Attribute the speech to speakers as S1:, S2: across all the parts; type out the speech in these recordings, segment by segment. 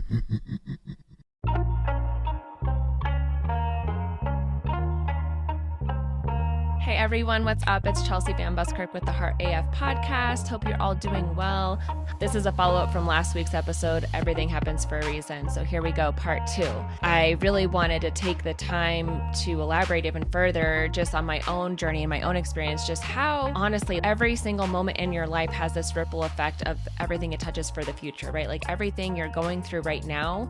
S1: Hey everyone, what's up? It's Chelsea VanBuskirk with the Heart AF podcast. Hope you're all doing well. This is a follow-up from last week's episode, Everything Happens for a Reason. So here we go, part 2. I really wanted to take the time to elaborate even further just on my own journey and my own experience, just how honestly every single moment in your life has this ripple effect of everything it touches for the future, right? Like everything you're going through right now,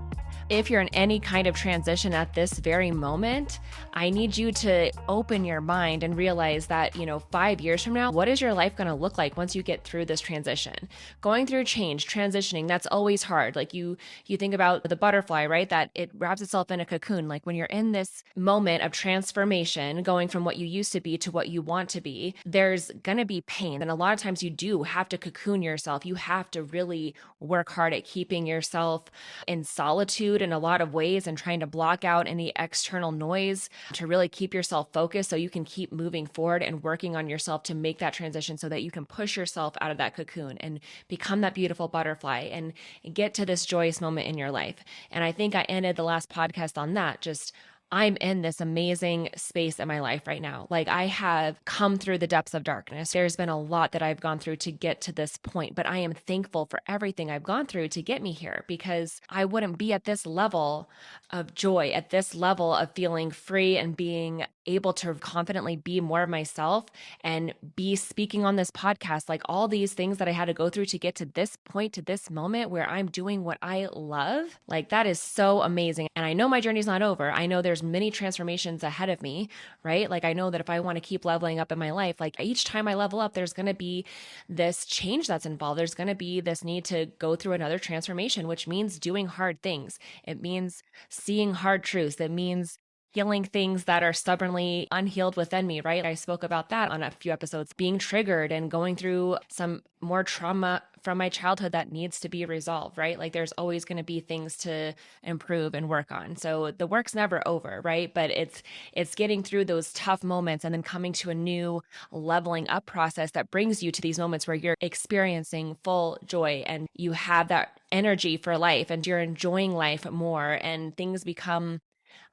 S1: if you're in any kind of transition at this very moment, I need you to open your mind and realize that, 5 years from now, what is your life going to look like once you get through this transition? Going through change, transitioning, that's always hard. Like you think about the butterfly, right? That it wraps itself in a cocoon. Like when you're in this moment of transformation, going from what you used to be to what you want to be, there's going to be pain. And a lot of times you do have to cocoon yourself. You have to really work hard at keeping yourself in solitude in a lot of ways and trying to block out any external noise to really keep yourself focused so you can keep moving forward and working on yourself to make that transition so that you can push yourself out of that cocoon and become that beautiful butterfly and get to this joyous moment in your life. And I think I ended the last podcast on that. Just I'm in this amazing space in my life right now. Like I have come through the depths of darkness. There's been a lot that I've gone through to get to this point, but I am thankful for everything I've gone through to get me here because I wouldn't be at this level of joy, at this level of feeling free and being able to confidently be more of myself and be speaking on this podcast, like all these things that I had to go through to get to this point, to this moment where I'm doing what I love. Like that is so amazing. And I know my journey's not over. I know there's many transformations ahead of me, right? Like I know that if I want to keep leveling up in my life, like each time I level up, there's going to be this change that's involved. There's going to be this need to go through another transformation, which means doing hard things. It means seeing hard truths. That means healing things that are stubbornly unhealed within me, right? I spoke about that on a few episodes, being triggered and going through some more trauma from my childhood that needs to be resolved, right? Like there's always going to be things to improve and work on. So the work's never over, right? But it's getting through those tough moments and then coming to a new leveling up process that brings you to these moments where you're experiencing full joy and you have that energy for life and you're enjoying life more and things become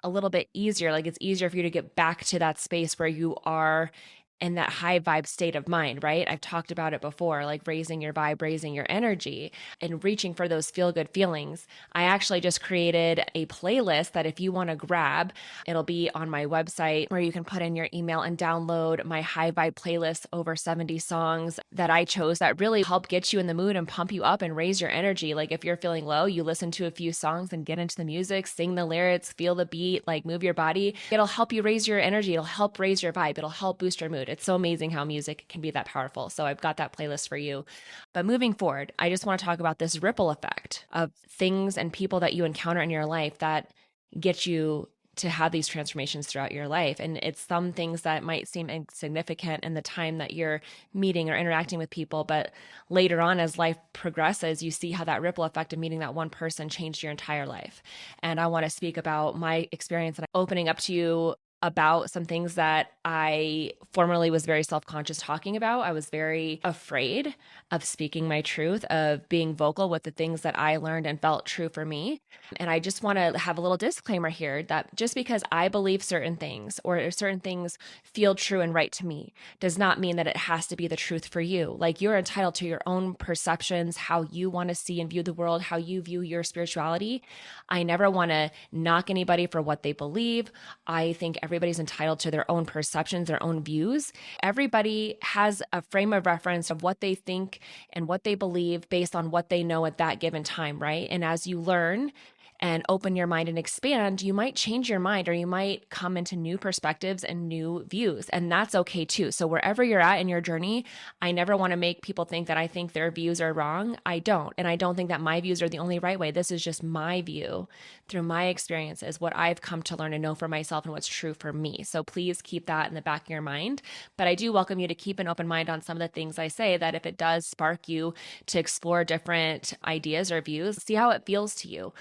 S1: a little bit easier. Like it's easier for you to get back to that space where you are in that high vibe state of mind, right? I've talked about it before, like raising your vibe, raising your energy, and reaching for those feel good feelings. I actually just created a playlist that if you want to grab, it'll be on my website where you can put in your email and download my high vibe playlist, over 70 songs that I chose that really help get you in the mood and pump you up and raise your energy. Like if you're feeling low, you listen to a few songs and get into the music, sing the lyrics, feel the beat, like move your body. It'll help you raise your energy. It'll help raise your vibe. It'll help boost your mood. It's so amazing how music can be that powerful. So I've got that playlist for you. But moving forward, I just want to talk about this ripple effect of things and people that you encounter in your life that get you to have these transformations throughout your life. And it's some things that might seem insignificant in the time that you're meeting or interacting with people. But later on, as life progresses, you see how that ripple effect of meeting that one person changed your entire life. And I want to speak about my experience and opening up to you about some things that I formerly was very self-conscious talking about. I was very afraid of speaking my truth, of being vocal with the things that I learned and felt true for me. And I just want to have a little disclaimer here that just because I believe certain things or certain things feel true and right to me does not mean that it has to be the truth for you. Like you're entitled to your own perceptions, how you want to see and view the world, how you view your spirituality. I never want to knock anybody for what they believe. I think everybody's entitled to their own perceptions, their own views. Everybody has a frame of reference of what they think and what they believe based on what they know at that given time, right? And as you learn and open your mind and expand, you might change your mind or you might come into new perspectives and new views. And that's okay too. So wherever you're at in your journey, I never want to make people think that I think their views are wrong. I don't. And I don't think that my views are the only right way. This is just my view through my experiences, what I've come to learn and know for myself and what's true for me. So please keep that in the back of your mind. But I do welcome you to keep an open mind on some of the things I say, that if it does spark you to explore different ideas or views, see how it feels to you.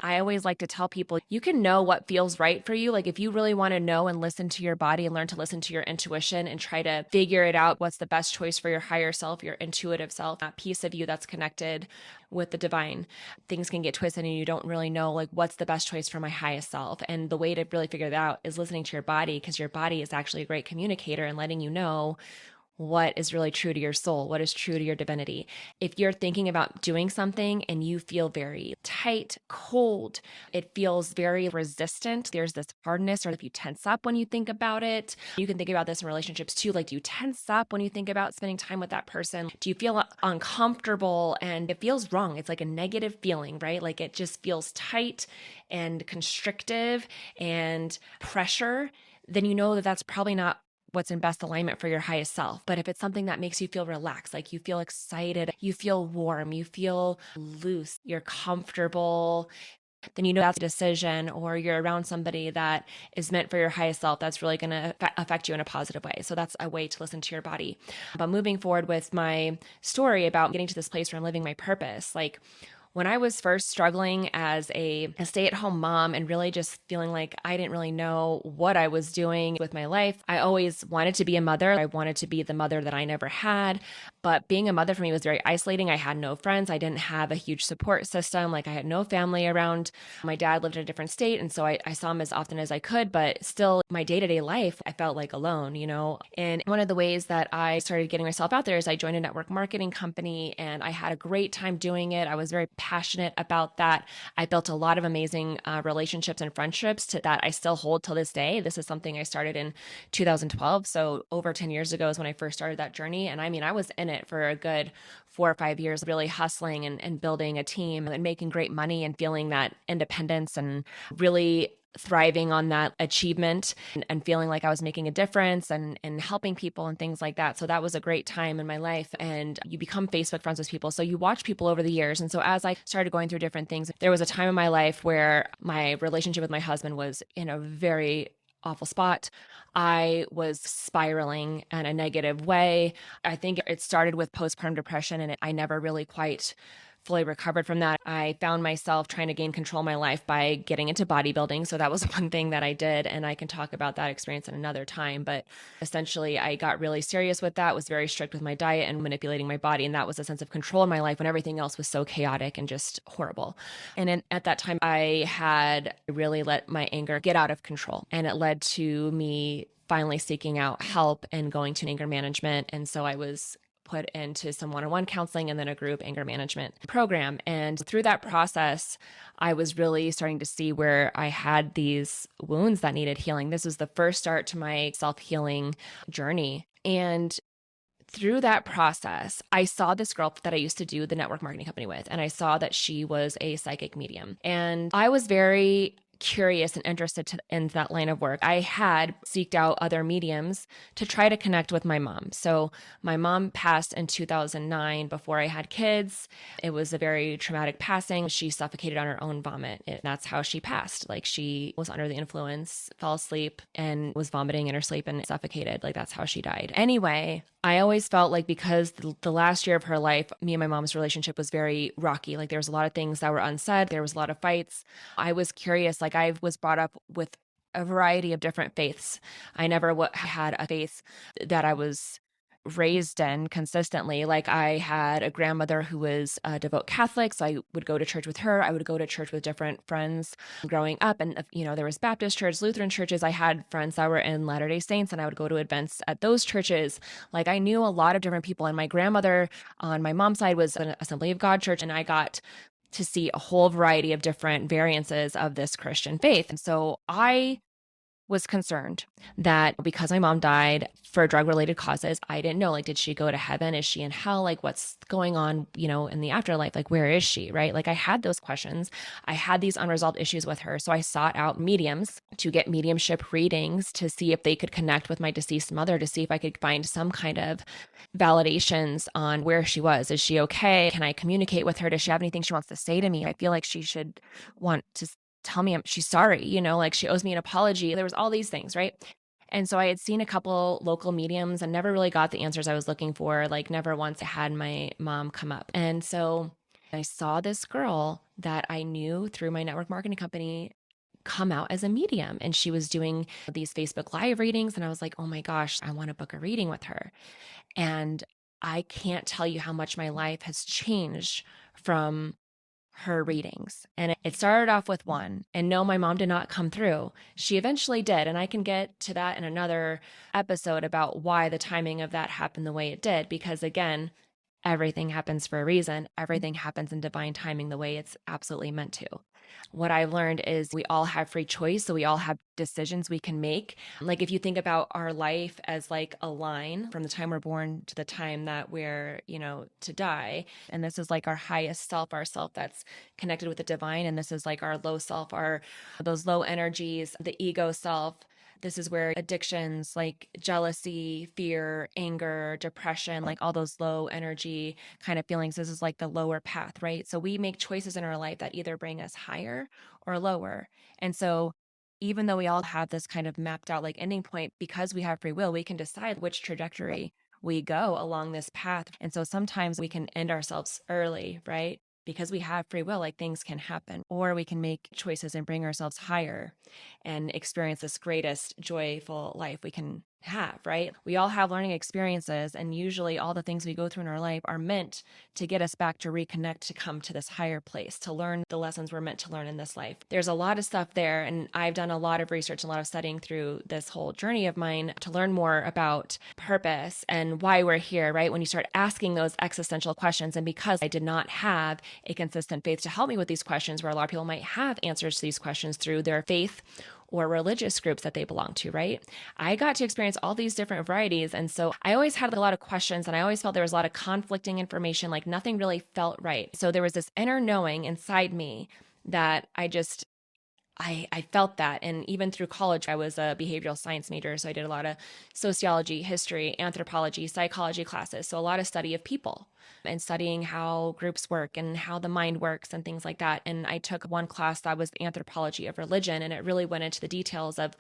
S1: I always like to tell people you can know what feels right for you. Like if you really want to know and listen to your body and learn to listen to your intuition and try to figure it out, what's the best choice for your higher self, your intuitive self, that piece of you that's connected with the divine, things can get twisted and you don't really know like what's the best choice for my highest self. And the way to really figure that out is listening to your body, because your body is actually a great communicator and letting you know what is really true to your soul, what is true to your divinity. If you're thinking about doing something and you feel very tight, cold, it feels very resistant, there's this hardness, or if you tense up when you think about it, you can think about this in relationships too. Like, do you tense up when you think about spending time with that person? Do you feel uncomfortable and it feels wrong? It's like a negative feeling, right? Like it just feels tight and constrictive and pressure. Then you know that that's probably not what's in best alignment for your highest self. But if it's something that makes you feel relaxed, like you feel excited, you feel warm, you feel loose, you're comfortable, then you know that's a decision, or you're around somebody that is meant for your highest self that's really going to affect you in a positive way. So that's a way to listen to your body. But moving forward with my story about getting to this place where I'm living my purpose, like when I was first struggling as a stay-at-home mom and really just feeling like I didn't really know what I was doing with my life, I always wanted to be a mother. I wanted to be the mother that I never had. But being a mother for me was very isolating. I had no friends. I didn't have a huge support system. Like I had no family around. My dad lived in a different state. And so I saw him as often as I could, but still my day-to-day life, I felt like alone, you know? And one of the ways that I started getting myself out there is I joined a network marketing company and I had a great time doing it. I was very passionate about that. I built a lot of amazing relationships and friendships that I still hold till this day. This is something I started in 2012. So over 10 years ago is when I first started that journey. And I mean, I was in it for a good 4 or 5 years, really hustling and building a team and making great money and feeling that independence and really thriving on that achievement and feeling like I was making a difference and helping people and things like that. So that was a great time in my life. And you become Facebook friends with people. So you watch people over the years. And so as I started going through different things, there was a time in my life where my relationship with my husband was in a very awful spot. I was spiraling in a negative way. I think it started with postpartum depression, and I never really quite fully recovered from that. I found myself trying to gain control of my life by getting into bodybuilding. So that was one thing that I did. And I can talk about that experience in another time. But essentially, I got really serious with that, was very strict with my diet and manipulating my body. And that was a sense of control in my life when everything else was so chaotic and just horrible. And at that time, I had really let my anger get out of control. And it led to me finally seeking out help and going to an anger management. And so I was put into some one-on-one counseling and then a group anger management program. And through that process, I was really starting to see where I had these wounds that needed healing. This was the first start to my self-healing journey. And through that process, I saw this girl that I used to do the network marketing company with, and I saw that she was a psychic medium. And I was very curious and interested in that line of work. I had seeked out other mediums to try to connect with my mom. So my mom passed in 2009 before I had kids. It was a very traumatic passing. She suffocated on her own vomit. That's how she passed. Like she was under the influence, fell asleep, and was vomiting in her sleep and suffocated. Like that's how she died. Anyway, I always felt like because the last year of her life, me and my mom's relationship was very rocky. Like there was a lot of things that were unsaid. There was a lot of fights. I was curious. Like I was brought up with a variety of different faiths. I never had a faith that I was raised in consistently. Like I had a grandmother who was a devout Catholic, so I would go to church with her. I would go to church with different friends growing up, and there was Baptist church, Lutheran churches. I had friends that were in Latter-day Saints, and I would go to events at those churches. Like I knew a lot of different people, and my grandmother on my mom's side was an Assembly of God church, and I got to see a whole variety of different variances of this Christian faith. And so I was concerned that because my mom died for drug-related causes, I didn't know, like, did she go to heaven? Is she in hell? Like, what's going on, in the afterlife? Like, where is she, right? Like, I had those questions. I had these unresolved issues with her. So I sought out mediums to get mediumship readings to see if they could connect with my deceased mother, to see if I could find some kind of validations on where she was. Is she okay? Can I communicate with her? Does she have anything she wants to say to me? I feel like she should want to tell me she's sorry, like she owes me an apology. There was all these things, right? And so I had seen a couple local mediums and never really got the answers I was looking for. Like never once had my mom come up. And so I saw this girl that I knew through my network marketing company come out as a medium. And she was doing these Facebook Live readings. And I was like, oh my gosh, I want to book a reading with her. And I can't tell you how much my life has changed from her readings. And it started off with one. And no, my mom did not come through. She eventually did. And I can get to that in another episode about why the timing of that happened the way it did. Because again, everything happens for a reason. Everything happens in divine timing the way it's absolutely meant to. What I've learned is we all have free choice. So we all have decisions we can make. Like if you think about our life as like a line from the time we're born to the time that we're, to die. And this is like our highest self, our self that's connected with the divine. And this is like our low self, those low energies, the ego self. This is where addictions like jealousy, fear, anger, depression, like all those low energy kind of feelings, this is like the lower path, right? So we make choices in our life that either bring us higher or lower. And so even though we all have this kind of mapped out like ending point, because we have free will, we can decide which trajectory we go along this path. And so sometimes we can end ourselves early, right? Because we have free will, like things can happen, or we can make choices and bring ourselves higher and experience this greatest joyful life we can have, right? We all have learning experiences, and usually all the things we go through in our life are meant to get us back to reconnect, to come to this higher place, to learn the lessons we're meant to learn in this life. There's a lot of stuff there, and I've done a lot of research, a lot of studying through this whole journey of mine to learn more about purpose and why we're here, right? When you start asking those existential questions, and because I did not have a consistent faith to help me with these questions, where a lot of people might have answers to these questions through their faith or religious groups that they belong to, right? I got to experience all these different varieties. And so I always had a lot of questions, and I always felt there was a lot of conflicting information, like nothing really felt right. So there was this inner knowing inside me that I felt that. And even through college, I was a behavioral science major. So I did a lot of sociology, history, anthropology, psychology classes. So a lot of study of people and studying how groups work and how the mind works and things like that. And I took one class that was anthropology of religion, and it really went into the details of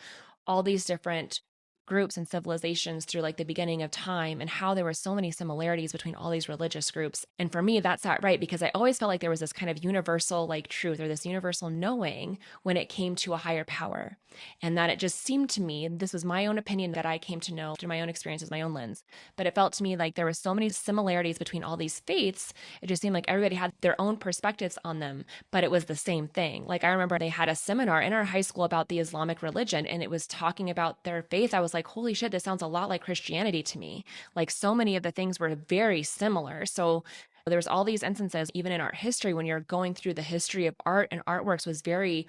S1: all these different groups and civilizations through like the beginning of time, and how there were so many similarities between all these religious groups. And for me, that's not right, because I always felt like there was this kind of universal like truth, or this universal knowing when it came to a higher power. And that it just seemed to me, this was my own opinion that I came to know through my own experiences, my own lens, but it felt to me like there were so many similarities between all these faiths. It just seemed like everybody had their own perspectives on them, but it was the same thing. Like I remember they had a seminar in our high school about the Islamic religion, and it was talking about their faith. I was like, holy shit, this sounds a lot like Christianity to me. Like so many of the things were very similar. So there's all these instances, even in art history, when you're going through the history of art and artworks was very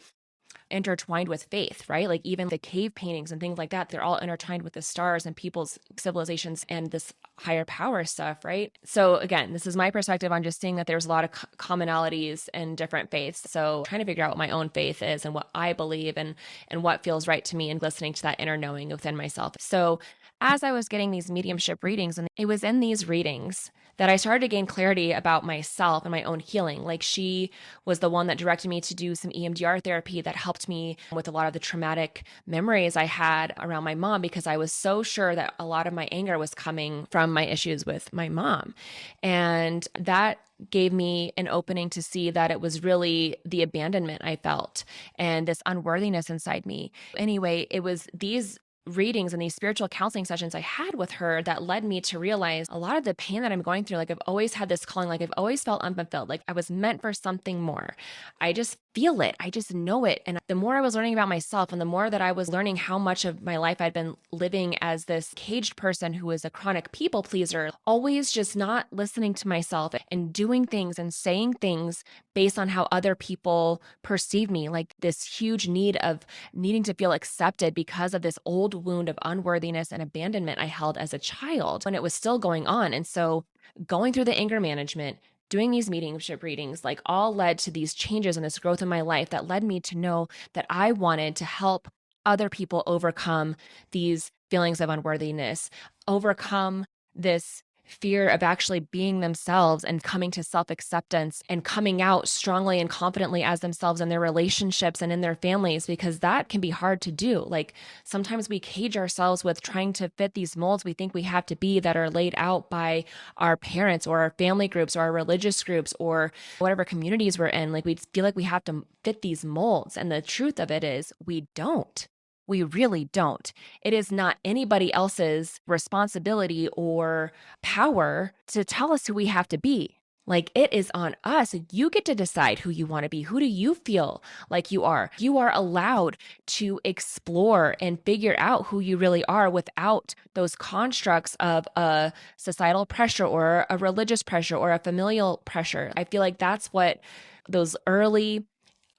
S1: intertwined with faith, right? Like even the cave paintings and things like that, they're all intertwined with the stars and people's civilizations and this higher power stuff, right? So again, this is my perspective on just seeing that there's a lot of commonalities in different faiths. So trying to figure out what my own faith is and what I believe and what feels right to me, and listening to that inner knowing within myself. So as I was getting these mediumship readings, and it was in these readings that I started to gain clarity about myself and my own healing. Like she was the one that directed me to do some EMDR therapy that helped me with a lot of the traumatic memories I had around my mom, because I was so sure that a lot of my anger was coming from my issues with my mom. And that gave me an opening to see that it was really the abandonment I felt and this unworthiness inside me. Anyway, it was these readings and these spiritual counseling sessions I had with her that led me to realize a lot of the pain that I'm going through. Like I've always had this calling, like I've always felt unfulfilled, like I was meant for something more. I just feel it. I just know it. And the more I was learning about myself, and the more that I was learning how much of my life I'd been living as this caged person who was a chronic people pleaser, always just not listening to myself and doing things and saying things based on how other people perceive me, like this huge need of needing to feel accepted because of this old wound of unworthiness and abandonment I held as a child when it was still going on. And so going through the anger management, doing these mediumship readings, like all led to these changes and this growth in my life that led me to know that I wanted to help other people overcome these feelings of unworthiness, overcome this fear of actually being themselves and coming to self-acceptance and coming out strongly and confidently as themselves in their relationships and in their families, because that can be hard to do. Like sometimes we cage ourselves with trying to fit these molds we think we have to be that are laid out by our parents or our family groups or our religious groups or whatever communities we're in. Like we feel like we have to fit these molds. And the truth of it is we don't. We really don't. It is not anybody else's responsibility or power to tell us who we have to be. Like it is on us. You get to decide who you want to be. Who do you feel like you are? You are allowed to explore and figure out who you really are without those constructs of a societal pressure or a religious pressure or a familial pressure. I feel like that's what those early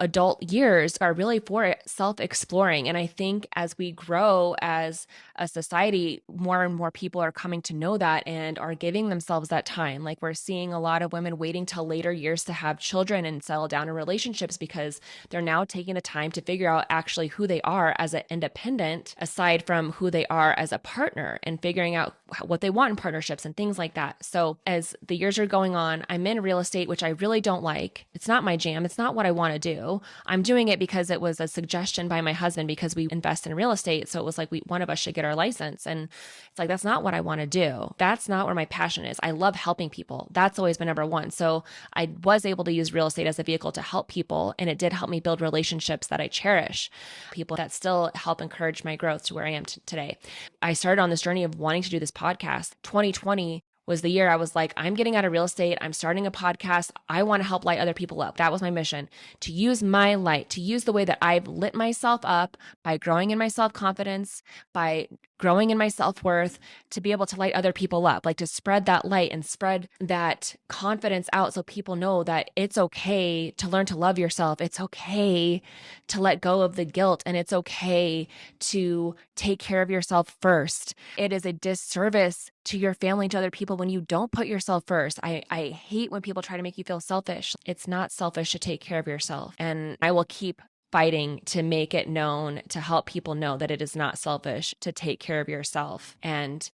S1: adult years are really for self-exploring. And I think as we grow as a society, more and more people are coming to know that and are giving themselves that time. Like we're seeing a lot of women waiting till later years to have children and settle down in relationships because they're now taking the time to figure out actually who they are as an independent, aside from who they are as a partner, and figuring out what they want in partnerships and things like that. So as the years are going on, I'm in real estate, which I really don't like. It's not my jam. It's not what I want to do. I'm doing it because it was a suggestion by my husband because we invest in real estate. So it was like one of us should get our license. And it's like, that's not what I want to do. That's not where my passion is. I love helping people. That's always been number one. So I was able to use real estate as a vehicle to help people. And it did help me build relationships that I cherish, people that still help encourage my growth to where I am today. I started on this journey of wanting to do this podcast. 2020 was the year I was like, I'm getting out of real estate. I'm starting a podcast. I want to help light other people up. That was my mission, to use my light, to use the way that I've lit myself up by growing in my self-confidence, by growing in my self-worth, to be able to light other people up, like to spread that light and spread that confidence out so people know that it's okay to learn to love yourself. It's okay to let go of the guilt, and it's okay to take care of yourself first. It is a disservice to your family and to other people when you don't put yourself first. I hate when people try to make you feel selfish. It's not selfish to take care of yourself. And I will keep fighting to make it known, to help people know that it is not selfish to take care of yourself and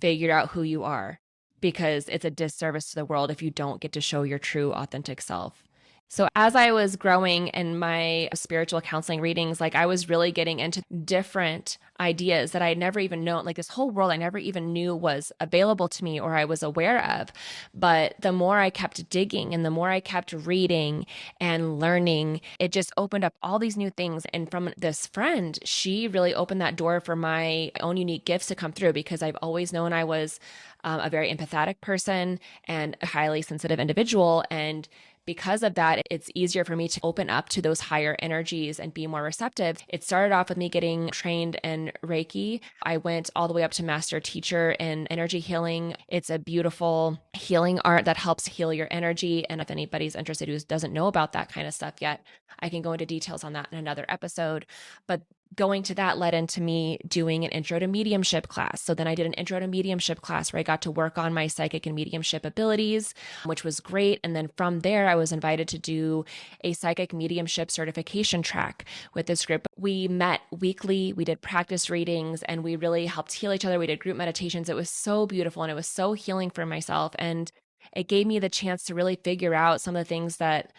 S1: figure out who you are, because it's a disservice to the world if you don't get to show your true, authentic self. So as I was growing in my spiritual counseling readings, like I was really getting into different ideas that I had never even known, like this whole world I never even knew was available to me or I was aware of. But the more I kept digging and the more I kept reading and learning, it just opened up all these new things. And from this friend, she really opened that door for my own unique gifts to come through, because I've always known I was a very empathetic person and a highly sensitive individual. And because of that, it's easier for me to open up to those higher energies and be more receptive. It started off with me getting trained in Reiki. I went all the way up to master teacher in energy healing. It's a beautiful healing art that helps heal your energy. And if anybody's interested who doesn't know about that kind of stuff yet, I can go into details on that in another episode. But going to that led into me doing an intro to mediumship class. So then I did an intro to mediumship class where I got to work on my psychic and mediumship abilities, which was great. And then from there, I was invited to do a psychic mediumship certification track with this group. We met weekly, we did practice readings, and we really helped heal each other. We did group meditations. It was so beautiful and it was so healing for myself. And it gave me the chance to really figure out some of the things that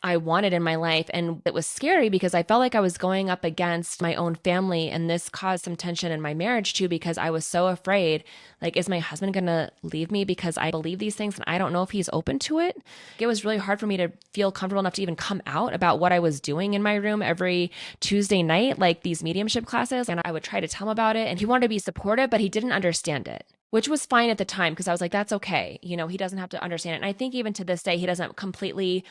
S1: I wanted in my life. And it was scary because I felt like I was going up against my own family. And this caused some tension in my marriage too, because I was so afraid, like, is my husband going to leave me because I believe these things and I don't know if he's open to it? It was really hard for me to feel comfortable enough to even come out about what I was doing in my room every Tuesday night, like these mediumship classes. And I would try to tell him about it. And he wanted to be supportive, but he didn't understand it, which was fine at the time because I was like, that's okay. You know, he doesn't have to understand it. And I think even to this day, he doesn't completely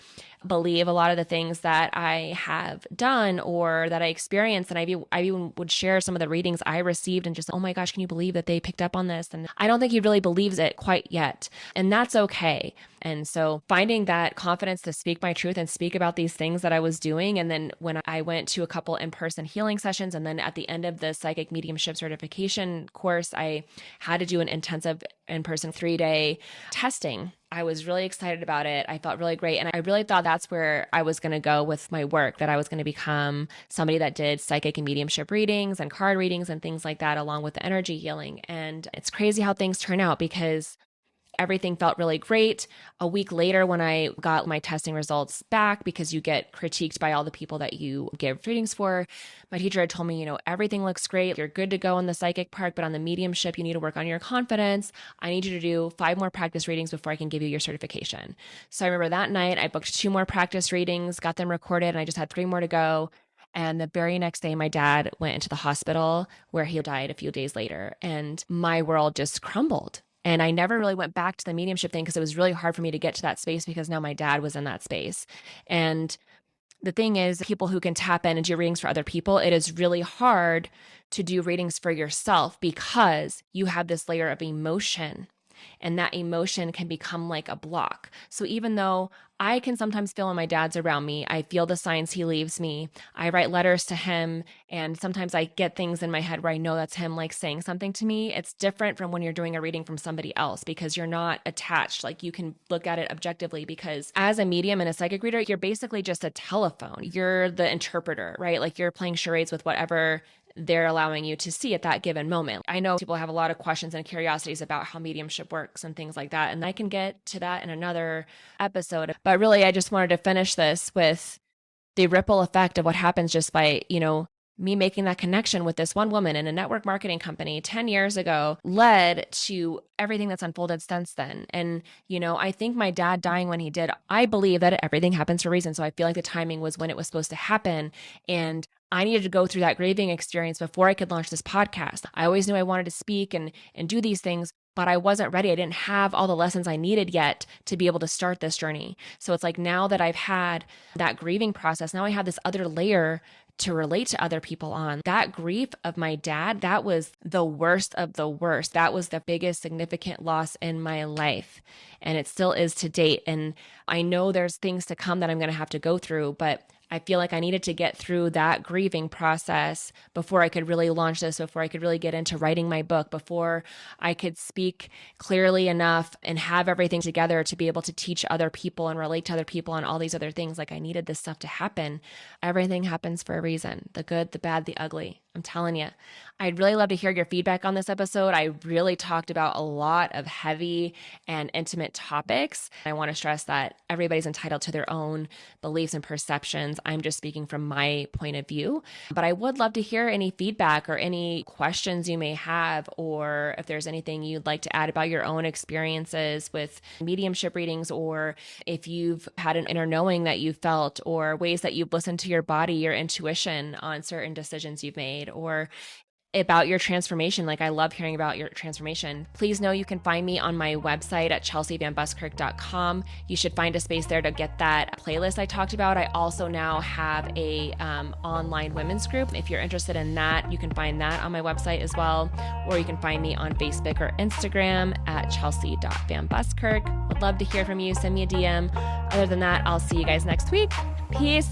S1: believe a lot of the things that I have done or that I experienced. And I even would share some of the readings I received and just, oh my gosh, can you believe that they picked up on this? And I don't think he really believes it quite yet. And that's okay. And so finding that confidence to speak my truth and speak about these things that I was doing. And then when I went to a couple in-person healing sessions, and then at the end of the psychic mediumship certification course, I had to do an intensive in-person 3-day testing. I was really excited about it. I felt really great. And I really thought that's where I was going to go with my work, that I was going to become somebody that did psychic and mediumship readings and card readings and things like that, along with the energy healing. And it's crazy how things turn out, because Everything felt really great. A week later, when I got my testing results back, because you get critiqued by all the people that you give readings for, my teacher had told me, everything looks great. You're good to go in the psychic part, but on the mediumship, you need to work on your confidence. I need you to do 5 more practice readings before I can give you your certification. So I remember that night, I booked 2 more practice readings, got them recorded, and I just had 3 more to go. And the very next day, my dad went into the hospital where he died a few days later. And my world just crumbled. And I never really went back to the mediumship thing because it was really hard for me to get to that space because now my dad was in that space. And the thing is, people who can tap in and do readings for other people, it is really hard to do readings for yourself because you have this layer of emotion. And that emotion can become like a block. So even though I can sometimes feel when my dad's around me, I feel the signs he leaves me. I write letters to him, and sometimes I get things in my head where I know that's him like saying something to me. It's different from when you're doing a reading from somebody else because you're not attached. Like you can look at it objectively because as a medium and a psychic reader, you're basically just a telephone. You're the interpreter, right? Like you're playing charades with whatever they're allowing you to see at that given moment. I know people have a lot of questions and curiosities about how mediumship works and things like that, and I can get to that in another episode. But really, I just wanted to finish this with the ripple effect of what happens just by, me making that connection with this one woman in a network marketing company 10 years ago led to everything that's unfolded since then. And, I think my dad dying when he did, I believe that everything happens for a reason. So I feel like the timing was when it was supposed to happen. And I needed to go through that grieving experience before I could launch this podcast. I always knew I wanted to speak and do these things, but I wasn't ready. I didn't have all the lessons I needed yet to be able to start this journey. So it's like now that I've had that grieving process, now I have this other layer to relate to other people on. That grief of my dad, that was the worst of the worst. That was the biggest significant loss in my life. And it still is to date. And I know there's things to come that I'm going to have to go through, but I feel like I needed to get through that grieving process before I could really launch this, before I could really get into writing my book, before I could speak clearly enough and have everything together to be able to teach other people and relate to other people on all these other things. Like I needed this stuff to happen. Everything happens for a reason. The good, the bad, the ugly. I'm telling you. I'd really love to hear your feedback on this episode. I really talked about a lot of heavy and intimate topics. I want to stress that everybody's entitled to their own beliefs and perceptions. I'm just speaking from my point of view, but I would love to hear any feedback or any questions you may have, or if there's anything you'd like to add about your own experiences with mediumship readings, or if you've had an inner knowing that you felt, or ways that you've listened to your body, your intuition on certain decisions you've made, or about your transformation. Like I love hearing about your transformation. Please know you can find me on my website at chelseavanbuskirk.com. You should find a space there to get that playlist I talked about. I also now have a online women's group. If you're interested in that, you can find that on my website as well, or you can find me on Facebook or Instagram at chelsea.vanbuskirk. Would love to hear from you. Send me a DM. Other than that, I'll see you guys next week. Peace.